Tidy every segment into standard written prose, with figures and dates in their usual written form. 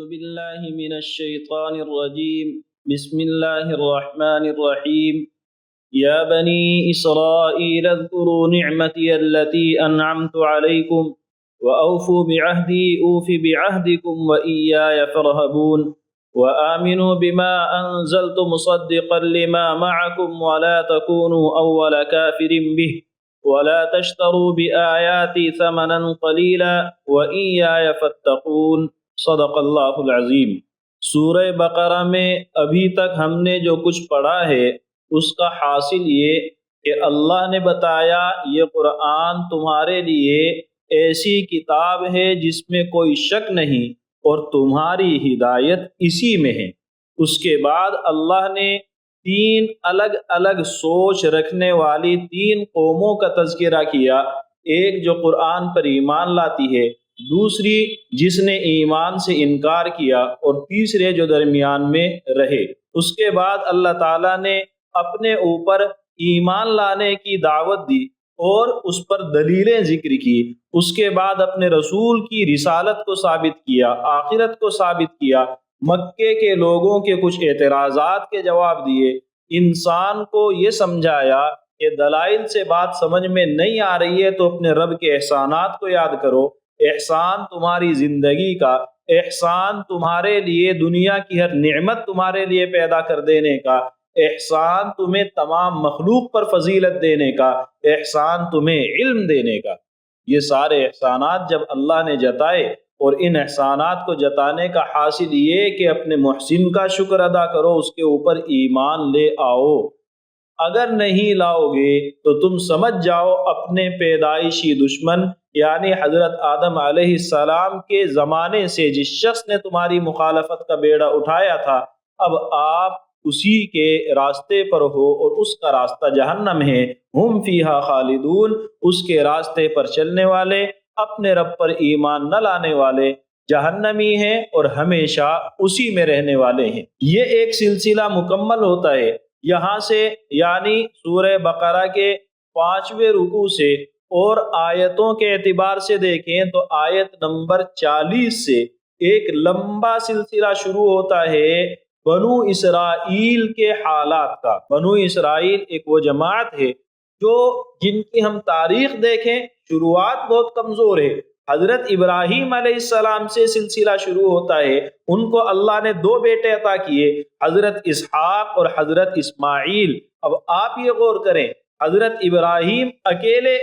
بالله من الشيطان الرجيم. بسم الله الرحمن الرحيم. يا بني إسرائيل اذكروا نعمتي التي أنعمت عليكم وأوفوا بعهدي أوف بعهدكم وإياي فارهبون وآمنوا بما أنزلت مصدقا لما معكم ولا تكونوا أول كافر به ولا تشتروا بآياتي ثمنا قليلا وإياي فاتقون. صدق اللہ العظیم. سورہ بقرہ میں ابھی تک ہم نے جو کچھ پڑھا ہے اس کا حاصل یہ کہ اللہ نے بتایا یہ قرآن تمہارے لیے ایسی کتاب ہے جس میں کوئی شک نہیں اور تمہاری ہدایت اسی میں ہے. اس کے بعد اللہ نے تین الگ الگ سوچ رکھنے والی تین قوموں کا تذکرہ کیا. ایک جو قرآن پر ایمان لاتی ہے، دوسری جس نے ایمان سے انکار کیا، اور تیسرے جو درمیان میں رہے. اس کے بعد اللہ تعالیٰ نے اپنے اوپر ایمان لانے کی دعوت دی اور اس پر دلیلیں ذکر کی. اس کے بعد اپنے رسول کی رسالت کو ثابت کیا، آخرت کو ثابت کیا، مکے کے لوگوں کے کچھ اعتراضات کے جواب دیے، انسان کو یہ سمجھایا کہ دلائل سے بات سمجھ میں نہیں آ رہی ہے تو اپنے رب کے احسانات کو یاد کرو. احسان تمہاری زندگی کا، احسان تمہارے لیے دنیا کی ہر نعمت تمہارے لیے پیدا کر دینے کا، احسان تمہیں تمام مخلوق پر فضیلت دینے کا، احسان تمہیں علم دینے کا. یہ سارے احسانات جب اللہ نے جتائے، اور ان احسانات کو جتانے کا حاصل یہ کہ اپنے محسن کا شکر ادا کرو، اس کے اوپر ایمان لے آؤ. اگر نہیں لاؤ گے تو تم سمجھ جاؤ اپنے پیدائشی دشمن یعنی حضرت آدم علیہ السلام کے زمانے سے جس شخص نے تمہاری مخالفت کا بیڑا اٹھایا تھا، اب آپ اسی کے راستے پر ہو، اور اس کا راستہ جہنم ہے. ہم فیہا خالدون. اس کے راستے پر چلنے والے، اپنے رب پر ایمان نہ لانے والے جہنمی ہیں اور ہمیشہ اسی میں رہنے والے ہیں. یہ ایک سلسلہ مکمل ہوتا ہے یہاں سے، یعنی سورہ بقرہ کے 5ویں رکوع سے، اور آیتوں کے اعتبار سے دیکھیں تو آیت نمبر 40 سے ایک لمبا سلسلہ شروع ہوتا ہے بنو اسرائیل کے حالات کا. بنو اسرائیل ایک وہ جماعت ہے جن کی ہم تاریخ دیکھیں شروعات بہت کمزور ہے. حضرت ابراہیم علیہ السلام سے سلسلہ شروع ہوتا ہے. ان کو اللہ نے 2 بیٹے عطا کیے، حضرت اسحاق اور حضرت اسماعیل. اب آپ یہ غور کریں، حضرت ابراہیم اکیلے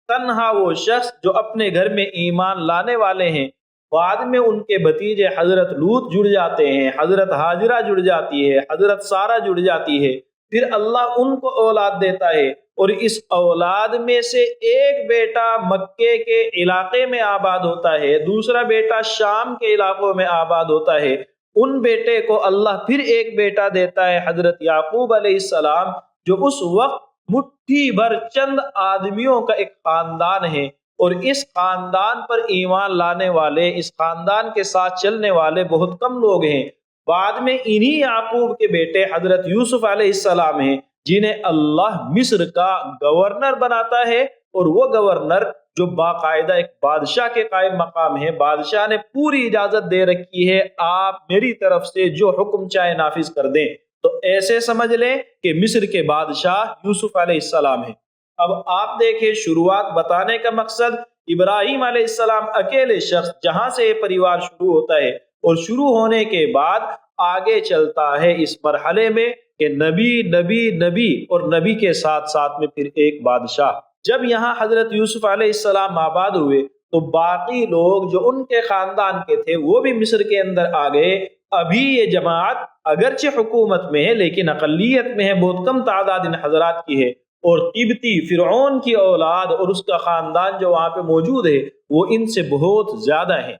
تنہا وہ شخص جو اپنے گھر میں ایمان لانے والے ہیں. بعد میں ان کے بھتیجے حضرت لوط جڑ جاتے ہیں، حضرت ہاجرہ جڑ جاتی ہے، حضرت سارہ جڑ جاتی ہے. پھر اللہ ان کو اولاد دیتا ہے، اور اس اولاد میں سے ایک بیٹا مکے کے علاقے میں آباد ہوتا ہے، دوسرا بیٹا شام کے علاقوں میں آباد ہوتا ہے. ان بیٹے کو اللہ پھر ایک بیٹا دیتا ہے حضرت یعقوب علیہ السلام، جو اس وقت مٹھی بھر چند آدمیوں کا ایک خاندان ہے، اور اس خاندان پر ایمان لانے والے، اس خاندان کے ساتھ چلنے والے بہت کم لوگ ہیں. بعد میں انہی یعقوب کے بیٹے حضرت یوسف علیہ السلام ہیں، جنہیں اللہ مصر کا گورنر بناتا ہے. اور وہ گورنر جو باقاعدہ ایک بادشاہ کے قائم مقام ہے، بادشاہ نے پوری اجازت دے رکھی ہے آپ میری طرف سے جو حکم چاہے نافذ کر دیں. تو ایسے سمجھ لیں کہ مصر کے بادشاہ یوسف علیہ السلام ہیں. اب آپ دیکھیں شروعات بتانے کا مقصد ابراہیم علیہ السلام اکیلے شخص جہاں سے یہ پریوار شروع ہوتا ہے، اور شروع ہونے کے بعد آگے چلتا ہے اس مرحلے میں کہ نبی نبی نبی، اور نبی کے ساتھ ساتھ میں پھر ایک بادشاہ. جب یہاں حضرت یوسف علیہ السلام آباد ہوئے تو باقی لوگ جو ان کے خاندان کے تھے وہ بھی مصر کے اندر آ گئے. ابھی یہ جماعت اگرچہ حکومت میں ہے لیکن اقلیت میں ہے، بہت کم تعداد ان حضرات کی ہے، اور قبطی فرعون کی اولاد اور اس کا خاندان جو وہاں پہ موجود ہے وہ ان سے بہت زیادہ ہیں.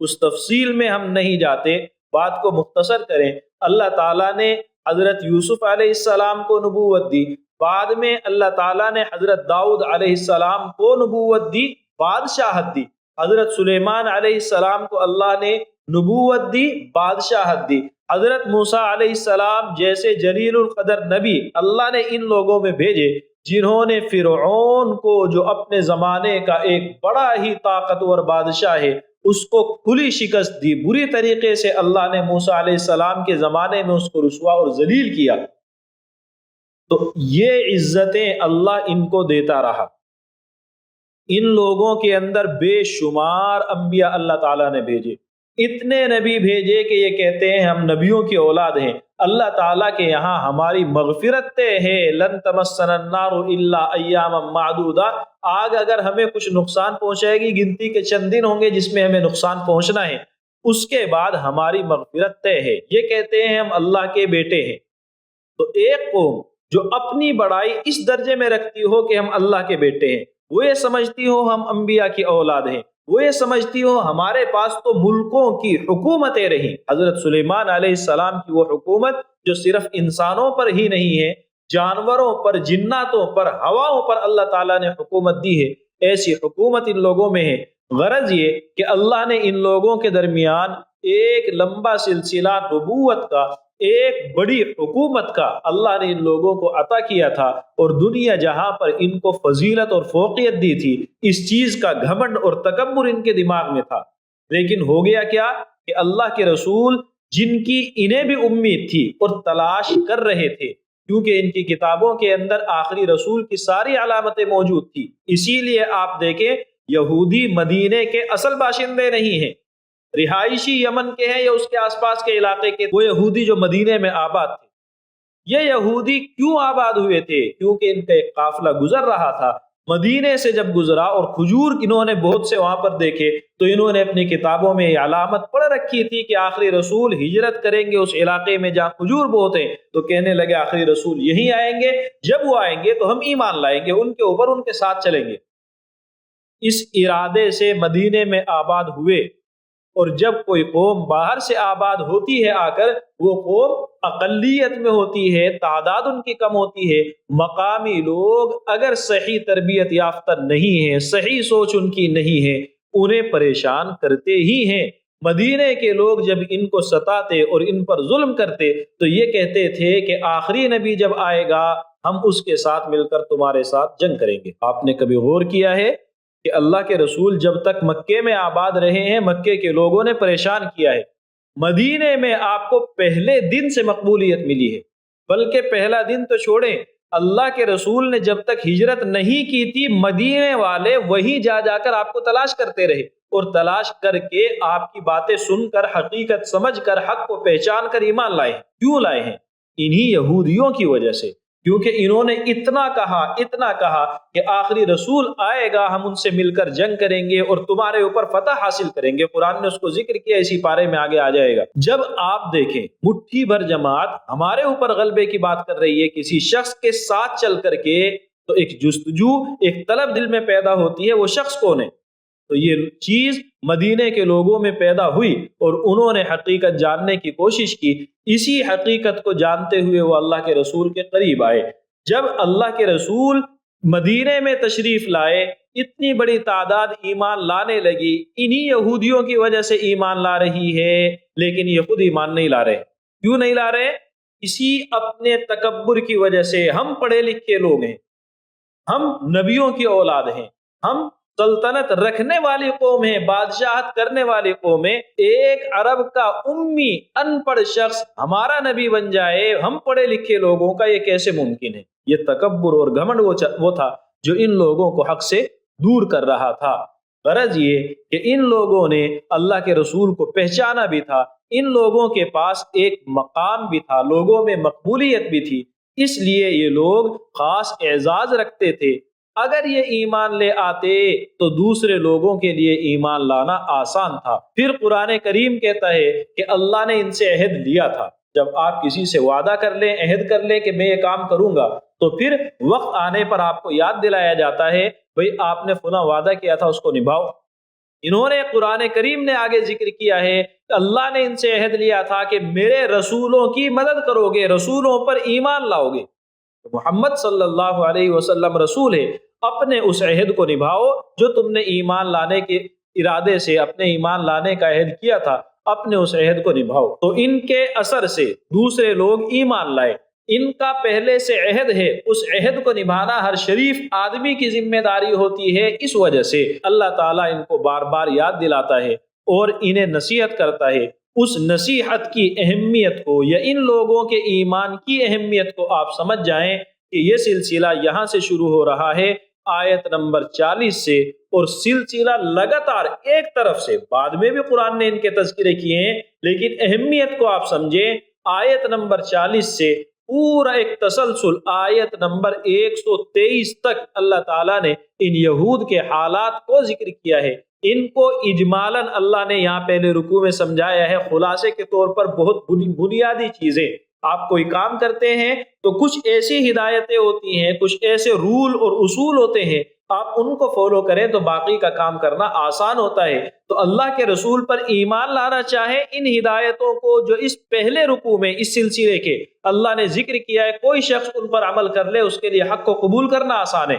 اس تفصیل میں ہم نہیں جاتے، بات کو مختصر کریں. اللہ تعالیٰ نے حضرت یوسف علیہ السلام کو نبوت دی، بعد میں اللہ تعالیٰ نے حضرت داؤد علیہ السلام کو نبوت دی، بادشاہت دی. حضرت سلیمان علیہ السلام کو اللہ نے نبوت دی، بادشاہت دی. حضرت موسیٰ علیہ السلام جیسے جلیل القدر نبی اللہ نے ان لوگوں میں بھیجے جنہوں نے فرعون کو، جو اپنے زمانے کا ایک بڑا ہی طاقتور بادشاہ ہے، اس کو کھلی شکست دی، بری طریقے سے اللہ نے موسیٰ علیہ السلام کے زمانے میں اس کو رسوا اور ذلیل کیا، تو یہ عزتیں اللہ ان کو دیتا رہا۔ ان لوگوں کے اندر بے شمار انبیاء اللہ تعالیٰ نے بھیجے، اتنے نبی بھیجے کہ یہ کہتے ہیں ہم نبیوں کی اولاد ہیں۔ اللہ تعالیٰ کے یہاں ہماری مغفرت ہے، لن تمسنا النار الا ایاما معدودہ، آگ اگر ہمیں کچھ نقصان پہنچائے گی گنتی کے چند دن ہوں گے جس میں ہمیں نقصان پہنچنا ہے، اس کے بعد ہماری مغفرت ہے۔ یہ کہتے ہیں ہم اللہ کے بیٹے ہیں۔ تو ایک قوم جو اپنی بڑائی اس درجے میں رکھتی ہو کہ ہم اللہ کے بیٹے ہیں، وہ یہ سمجھتی ہو ہم انبیاء کی اولاد ہیں، وہ یہ سمجھتی ہو ہمارے پاس تو ملکوں کی حکومتیں رہیں۔ حضرت سلیمان علیہ السلام کی وہ حکومت جو صرف انسانوں پر ہی نہیں ہے، جانوروں پر، جناتوں پر، ہواؤں پر اللہ تعالیٰ نے حکومت دی ہے، ایسی حکومت ان لوگوں میں ہے۔ غرض یہ کہ اللہ نے ان لوگوں کے درمیان ایک لمبا سلسلہ نبوت کا، ایک بڑی حکومت کا اللہ نے ان لوگوں کو عطا کیا تھا، اور دنیا جہاں پر ان کو فضیلت اور فوقیت دی تھی، اس چیز کا گھمنڈ اور تکبر ان کے دماغ میں تھا۔ لیکن ہو گیا کیا کہ اللہ کے رسول جن کی انہیں بھی امید تھی اور تلاش کر رہے تھے، کیونکہ ان کی کتابوں کے اندر آخری رسول کی ساری علامتیں موجود تھی، اسی لیے آپ دیکھیں یہودی مدینے کے اصل باشندے نہیں ہیں، رہائشی یمن کے ہیں یا اس کے آس پاس کے علاقے کے، وہ یہودی جو مدینے میں آباد تھے۔ یہ یہودی کیوں آباد ہوئے تھے؟ کیونکہ ان کا ایک قافلہ گزر رہا تھا، مدینے سے جب گزرا اور کھجور انہوں نے بہت سے وہاں پر دیکھے، تو انہوں نے اپنی کتابوں میں یہ علامت پڑھ رکھی تھی کہ آخری رسول ہجرت کریں گے اس علاقے میں جہاں کھجور بہت ہیں، تو کہنے لگے آخری رسول یہی آئیں گے، جب وہ آئیں گے تو ہم ایمان لائیں گے ان کے اوپر، ان کے ساتھ چلیں گے۔ اس ارادے سے مدینے میں آباد ہوئے، اور جب کوئی قوم باہر سے آباد ہوتی ہے آ کر، وہ قوم اقلیت میں ہوتی ہے، تعداد ان کی کم ہوتی ہے، مقامی لوگ اگر صحیح تربیت یافتہ نہیں ہیں، صحیح سوچ ان کی نہیں ہے، انہیں پریشان کرتے ہی ہیں۔ مدینے کے لوگ جب ان کو ستاتے اور ان پر ظلم کرتے تو یہ کہتے تھے کہ آخری نبی جب آئے گا ہم اس کے ساتھ مل کر تمہارے ساتھ جنگ کریں گے۔ آپ نے کبھی غور کیا ہے کہ اللہ کے رسول جب تک مکے میں آباد رہے ہیں مکے کے لوگوں نے پریشان کیا ہے، مدینے میں آپ کو پہلے دن سے مقبولیت ملی ہے، بلکہ پہلا دن تو چھوڑیں، اللہ کے رسول نے جب تک ہجرت نہیں کی تھی مدینے والے وہیں جا جا کر آپ کو تلاش کرتے رہے، اور تلاش کر کے آپ کی باتیں سن کر، حقیقت سمجھ کر، حق کو پہچان کر ایمان لائے ہیں۔ کیوں لائے ہیں؟ انہی یہودیوں کی وجہ سے، کیونکہ انہوں نے اتنا کہا کہ آخری رسول آئے گا ہم ان سے مل کر جنگ کریں گے اور تمہارے اوپر فتح حاصل کریں گے۔ قرآن نے اس کو ذکر کیا، اسی پارے میں آگے آ جائے گا۔ جب آپ دیکھیں مٹھی بھر جماعت ہمارے اوپر غلبے کی بات کر رہی ہے کسی شخص کے ساتھ چل کر کے، تو ایک جستجو، ایک طلب دل میں پیدا ہوتی ہے، وہ شخص کون ہے؟ تو یہ چیز مدینے کے لوگوں میں پیدا ہوئی اور انہوں نے حقیقت جاننے کی کوشش کی، اسی حقیقت کو جانتے ہوئے وہ اللہ کے رسول کے قریب آئے۔ جب اللہ کے رسول مدینے میں تشریف لائے، اتنی بڑی تعداد ایمان لانے لگی، انہی یہودیوں کی وجہ سے ایمان لا رہی ہے، لیکن یہ خود ایمان نہیں لا رہے۔ کیوں نہیں لا رہے؟ اسی اپنے تکبر کی وجہ سے۔ ہم پڑھے لکھے لوگ ہیں، ہم نبیوں کی اولاد ہیں، ہم سلطنت رکھنے والی قوم ہے، بادشاہت کرنے والی قوم ہے، ایک عرب کا امی ان پڑھ شخص ہمارا نبی بن جائے، ہم پڑھے لکھے لوگوں کا، یہ کیسے ممکن ہے؟ یہ تکبر اور گھمنڈ وہ تھا جو ان لوگوں کو حق سے دور کر رہا تھا۔ غرض یہ کہ ان لوگوں نے اللہ کے رسول کو پہچانا بھی تھا، ان لوگوں کے پاس ایک مقام بھی تھا، لوگوں میں مقبولیت بھی تھی، اس لیے یہ لوگ خاص اعزاز رکھتے تھے۔ اگر یہ ایمان لے آتے تو دوسرے لوگوں کے لیے ایمان لانا آسان تھا۔ پھر قرآن کریم کہتا ہے کہ اللہ نے ان سے عہد لیا تھا۔ جب آپ کسی سے وعدہ کر لیں، عہد کر لیں کہ میں یہ کام کروں گا، تو پھر وقت آنے پر آپ کو یاد دلایا جاتا ہے بھئی آپ نے فلاں وعدہ کیا تھا، اس کو نبھاؤ۔ انہوں نے، قرآن کریم نے آگے ذکر کیا ہے کہ اللہ نے ان سے عہد لیا تھا کہ میرے رسولوں کی مدد کرو گے، رسولوں پر ایمان لاؤ گے۔ محمد صلی اللہ علیہ وسلم رسول ہے، اپنے اس عہد کو نبھاؤ جو تم نے ایمان لانے کے ارادے سے، اپنے ایمان لانے کا عہد کیا تھا، اپنے اس عہد کو نبھاؤ۔ تو ان کے اثر سے دوسرے لوگ ایمان لائے، ان کا پہلے سے عہد ہے، اس عہد کو نبھانا ہر شریف آدمی کی ذمہ داری ہوتی ہے۔ اس وجہ سے اللہ تعالیٰ ان کو بار بار یاد دلاتا ہے اور انہیں نصیحت کرتا ہے، اس نصیحت کی اہمیت کو یا ان لوگوں کے ایمان کی اہمیت کو آپ سمجھ جائیں کہ یہ سلسلہ یہاں سے شروع ہو رہا ہے آیت نمبر 40 سے، اور سلسلہ لگاتار ایک طرف سے، بعد میں بھی قرآن نے ان کے تذکرے کیے ہیں، لیکن اہمیت کو آپ سمجھیں آیت نمبر 40 سے پورا ایک تسلسل آیت نمبر 123 تک اللہ تعالیٰ نے ان یہود کے حالات کو ذکر کیا ہے۔ ان کو اجمالاً اللہ نے یہاں پہلے رکوع میں سمجھایا ہے، خلاصے کے طور پر بہت بنیادی چیزیں۔ آپ کوئی کام کرتے ہیں تو کچھ ایسی ہدایتیں ہوتی ہیں، کچھ ایسے رول اور اصول ہوتے ہیں، آپ ان کو فالو کریں تو باقی کا کام کرنا آسان ہوتا ہے۔ تو اللہ کے رسول پر ایمان لانا چاہے، ان ہدایتوں کو جو اس پہلے رکوع میں اس سلسلے کے اللہ نے ذکر کیا ہے، کوئی شخص ان پر عمل کر لے، اس کے لیے حق کو قبول کرنا آسان ہے۔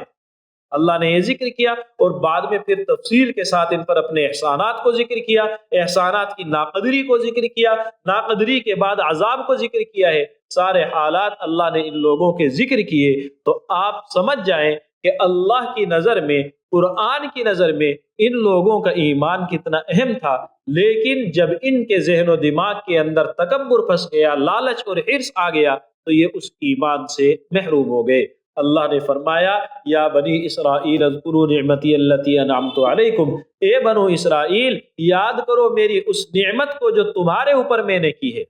اللہ نے یہ ذکر کیا اور بعد میں پھر تفصیل کے ساتھ ان پر اپنے احسانات کو ذکر کیا، احسانات کی ناقدری کو ذکر کیا، ناقدری کے بعد عذاب کو ذکر کیا ہے۔ سارے حالات اللہ نے ان لوگوں کے ذکر کیے تو آپ سمجھ جائیں کہ اللہ کی نظر میں، قرآن کی نظر میں ان لوگوں کا ایمان کتنا اہم تھا۔ لیکن جب ان کے ذہن و دماغ کے اندر تکبر پھنس گیا، لالچ اور حرص آ گیا تو یہ اس ایمان سے محروم ہو گئے۔ اللہ نے فرمایا یا بنی اسرائیل اذکروا نعمتی التی انعمت علیکم، اے بنو اسرائیل یاد کرو میری اس نعمت کو جو تمہارے اوپر میں نے کی ہے۔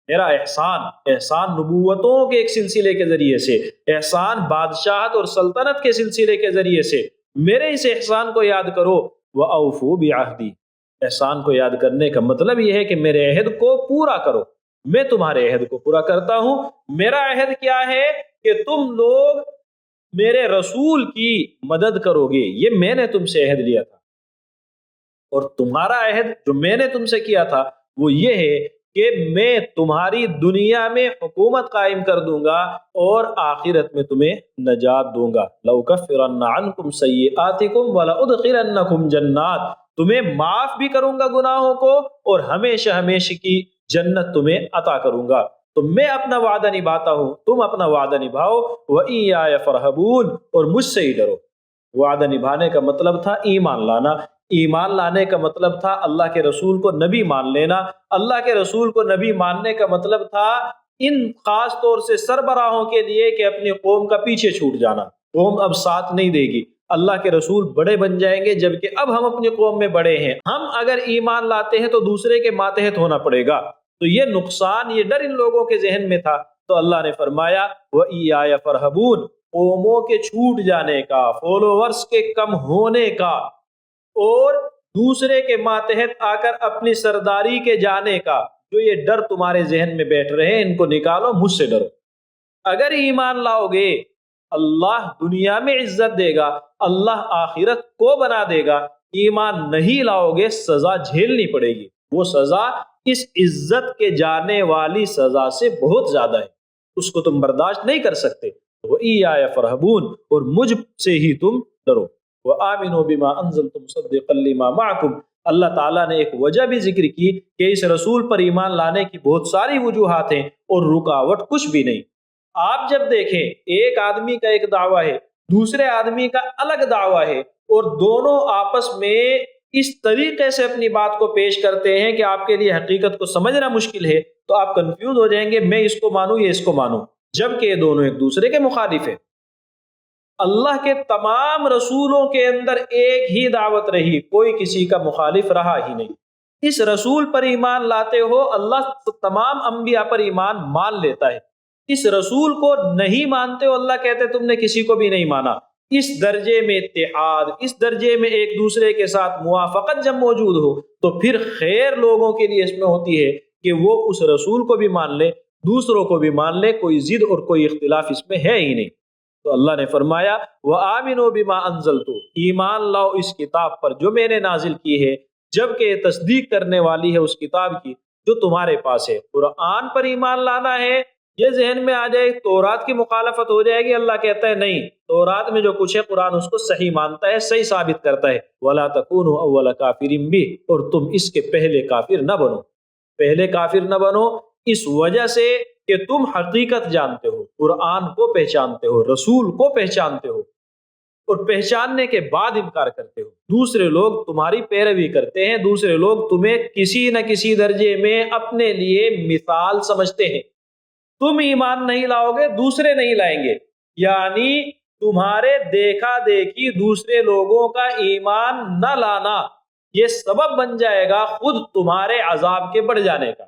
میرا احسان نبوتوں کے ایک سلسلے کے ذریعے سے، احسان بادشاہت اور سلطنت کے سلسلے کے ذریعے سے، میرے اس احسان کو یاد کرو۔ وَأَوْفُوا بِعَهْدِي، احسان کو یاد کرنے کا مطلب یہ ہے کہ میرے عہد کو پورا کرو۔ میں تمہارے عہد کو پورا کرتا ہوں۔ میرا عہد کیا ہے کہ تم لوگ میرے رسول کی مدد کرو گے، یہ میں نے تم سے عہد لیا تھا، اور تمہارا عہد جو میں نے تم سے کیا تھا وہ یہ ہے کہ میں تمہاری دنیا میں حکومت قائم کر دوں گا اور آخرت میں تمہیں نجات دوں گا۔ لَأُكَفِّرَنَّ عَنْكُمْ سَيِّئَاتِكُمْ وَلَأُدْخِلَنَّكُمْ جَنَّاتٍ، تمہیں معاف بھی کروں گا گناہوں کو اور ہمیشہ ہمیشہ کی جنت تمہیں عطا کروں گا۔ تو میں اپنا وعدہ نبھاتا ہوں، تم اپنا وعدہ نبھاؤ۔ وَإِيَّايَ فَارْهَبُونِ، اور مجھ سے ہی ڈرو۔ وعدہ نبھانے کا مطلب تھا ایمان لانا، ایمان لانے کا مطلب تھا اللہ کے رسول کو نبی مان لینا، اللہ کے رسول کو نبی ماننے کا مطلب تھا ان خاص طور سے سربراہوں کے لیے کہ اپنی قوم کا پیچھے چھوٹ جانا۔ قوم اب ساتھ نہیں دے گی، اللہ کے رسول بڑے بن جائیں گے، جبکہ اب ہم اپنی قوم میں بڑے ہیں، ہم اگر ایمان لاتے ہیں تو دوسرے کے ماتحت ہونا پڑے گا۔ تو یہ نقصان، یہ ڈر ان لوگوں کے ذہن میں تھا۔ تو اللہ نے فرمایا وَإِيَّايَ فَارْهَبُونِ، قوموں کے چھوٹ جانے کا، فالوورز کے کم ہونے کا، اور دوسرے کے ماتحت آ کر اپنی سرداری کے جانے کا جو یہ ڈر تمہارے ذہن میں بیٹھ رہے ہیں، ان کو نکالو، مجھ سے ڈرو۔ اگر ایمان لاؤ گے اللہ دنیا میں عزت دے گا، اللہ آخرت کو بنا دے گا۔ ایمان نہیں لاؤ گے سزا جھیلنی پڑے گی، وہ سزا اس عزت کے جانے والی سزا سے بہت زیادہ ہے، اس کو تم برداشت نہیں کر سکتے۔ وَإِيَّايَ فَارْهَبُونِ، اور مجھ سے ہی تم ڈرو۔ وَآمِنُوا بِمَا أَنزَلْتُ مُصَدِّقًا لِمَا مَعَكُمْ، اللہ تعالیٰ نے ایک وجہ بھی ذکر کی کہ اس رسول پر ایمان لانے کی بہت ساری وجوہات ہیں اور رکاوٹ کچھ بھی نہیں۔ آپ جب دیکھیں ایک آدمی کا ایک دعویٰ ہے، دوسرے آدمی کا الگ دعویٰ ہے، اور دونوں آپس میں اس طریقے سے اپنی بات کو پیش کرتے ہیں کہ آپ کے لیے حقیقت کو سمجھنا مشکل ہے، تو آپ کنفیوز ہو جائیں گے، میں اس کو مانوں یا اس کو مانوں، جبکہ یہ دونوں ایک دوسرے کے مخالف ہیں۔ اللہ کے تمام رسولوں کے اندر ایک ہی دعوت رہی، کوئی کسی کا مخالف رہا ہی نہیں۔ اس رسول پر ایمان لاتے ہو، اللہ تمام انبیاء پر ایمان مان لیتا ہے۔ اس رسول کو نہیں مانتے ہو، اللہ کہتے تم نے کسی کو بھی نہیں مانا۔ اس درجے میں اتحاد، اس درجے میں ایک دوسرے کے ساتھ موافقت جب موجود ہو تو پھر خیر لوگوں کے لیے اس میں ہوتی ہے کہ وہ اس رسول کو بھی مان لے، دوسروں کو بھی مان لے، کوئی ضد اور کوئی اختلاف اس میں ہے ہی نہیں۔ تو اللہ نے فرمایا وَآمِنُوا بِمَا أَنزَلْتُ، ایمان لاؤ اس کتاب پر جو میں نے نازل کی ہے، جبکہ یہ تصدیق کرنے والی ہے اس کتاب کی جو تمہارے پاس ہے۔ قرآن پر ایمان لانا ہے، یہ ذہن میں آ جائے تورات کی مخالفت ہو جائے گی، اللہ کہتا ہے نہیں، تورات میں جو کچھ ہے قرآن اس کو صحیح مانتا ہے، صحیح ثابت کرتا ہے۔ وَلَا تَكُونُوا أَوَّلَ كَافِرٍ بِهِ، اور تم اس کے پہلے کافر نہ بنو، پہلے کافر نہ بنو اس وجہ سے کہ تم حقیقت جانتے ہو، قرآن کو پہچانتے ہو، رسول کو پہچانتے ہو۔ اور پہچاننے کے بعد انکار کرتے ہو۔ دوسرے لوگ تمہاری پیروی کرتے ہیں، دوسرے لوگ تمہیں کسی نہ کسی درجے میں اپنے لیے مثال سمجھتے ہیں۔ تم ایمان نہیں لاؤ گے، دوسرے نہیں لائیں گے، یعنی تمہارے دیکھا دیکھی دوسرے لوگوں کا ایمان نہ لانا یہ سبب بن جائے گا خود تمہارے عذاب کے بڑھ جانے کا۔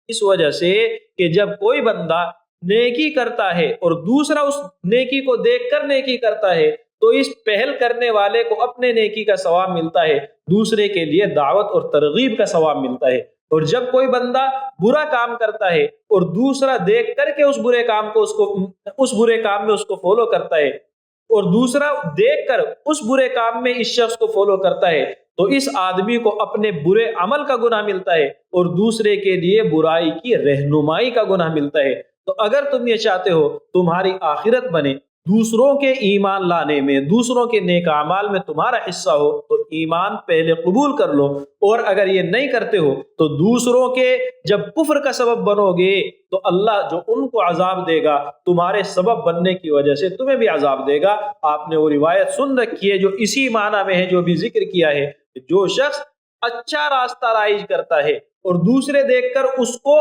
اس وجہ سے کہ جب کوئی بندہ نیکی کرتا ہے اور دوسرا اس نیکی کو دیکھ کر نیکی کرتا ہے تو اس پہل کرنے والے کو اپنے نیکی کا ثواب ملتا ہے، دوسرے کے لیے دعوت اور ترغیب کا ثواب ملتا ہے۔ اور جب کوئی بندہ برا کام کرتا ہے اور دوسرا دیکھ کر کے اس برے کام میں اس کو فالو کرتا ہے اور دوسرا دیکھ کر اس برے کام میں اس شخص کو فالو کرتا ہے تو اس آدمی کو اپنے برے عمل کا گناہ ملتا ہے اور دوسرے کے لیے برائی کی رہنمائی کا گناہ ملتا ہے۔ تو اگر تم یہ چاہتے ہو تمہاری آخرت بنے، دوسروں کے ایمان لانے میں، دوسروں کے نیک اعمال میں تمہارا حصہ ہو، تو ایمان پہلے قبول کر لو، اور اگر یہ نہیں کرتے ہو تو دوسروں کے جب کفر کا سبب بنو گے تو اللہ جو ان کو عذاب دے گا تمہارے سبب بننے کی وجہ سے تمہیں بھی عذاب دے گا۔ آپ نے وہ روایت سن رکھی ہے جو اسی معنی میں ہے جو بھی ذکر کیا ہے، جو شخص اچھا راستہ رائج کرتا ہے اور دوسرے دیکھ کر اس کو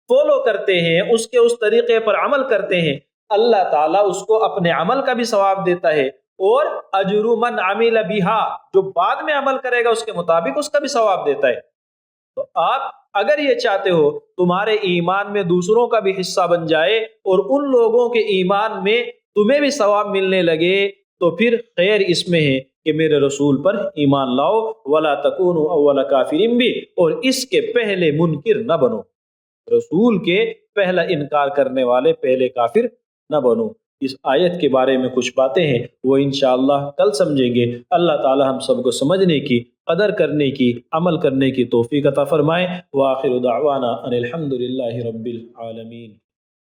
فالو کرتے ہیں، اس کے اس طریقے پر عمل کرتے ہیں، اللہ تعالیٰ اس کو اپنے عمل کا بھی ثواب دیتا ہے، اور اجر من عمل بہا، جو بعد میں عمل کرے گا اس کے مطابق اس کا بھی ثواب دیتا ہے۔ تو آپ اگر یہ چاہتے ہو تمہارے ایمان میں دوسروں کا بھی حصہ بن جائے اور ان لوگوں کے ایمان میں تمہیں بھی ثواب ملنے لگے تو پھر خیر اس میں ہے کہ میرے رسول پر ایمان لاؤ، ولا تکونوا اول کافر بھی، اور اس کے پہلے منکر نہ بنو، رسول کے پہلا انکار کرنے والے پہلے کافر نہ بنو۔ اس آیت کے بارے میں کچھ باتیں ہیں وہ انشاءاللہ کل سمجھیں گے۔ اللہ تعالی ہم سب کو سمجھنے کی، قدر کرنے کی، عمل کرنے کی توفیق عطا فرمائے۔ وآخر دعوانا ان الحمد للہ رب العالمین۔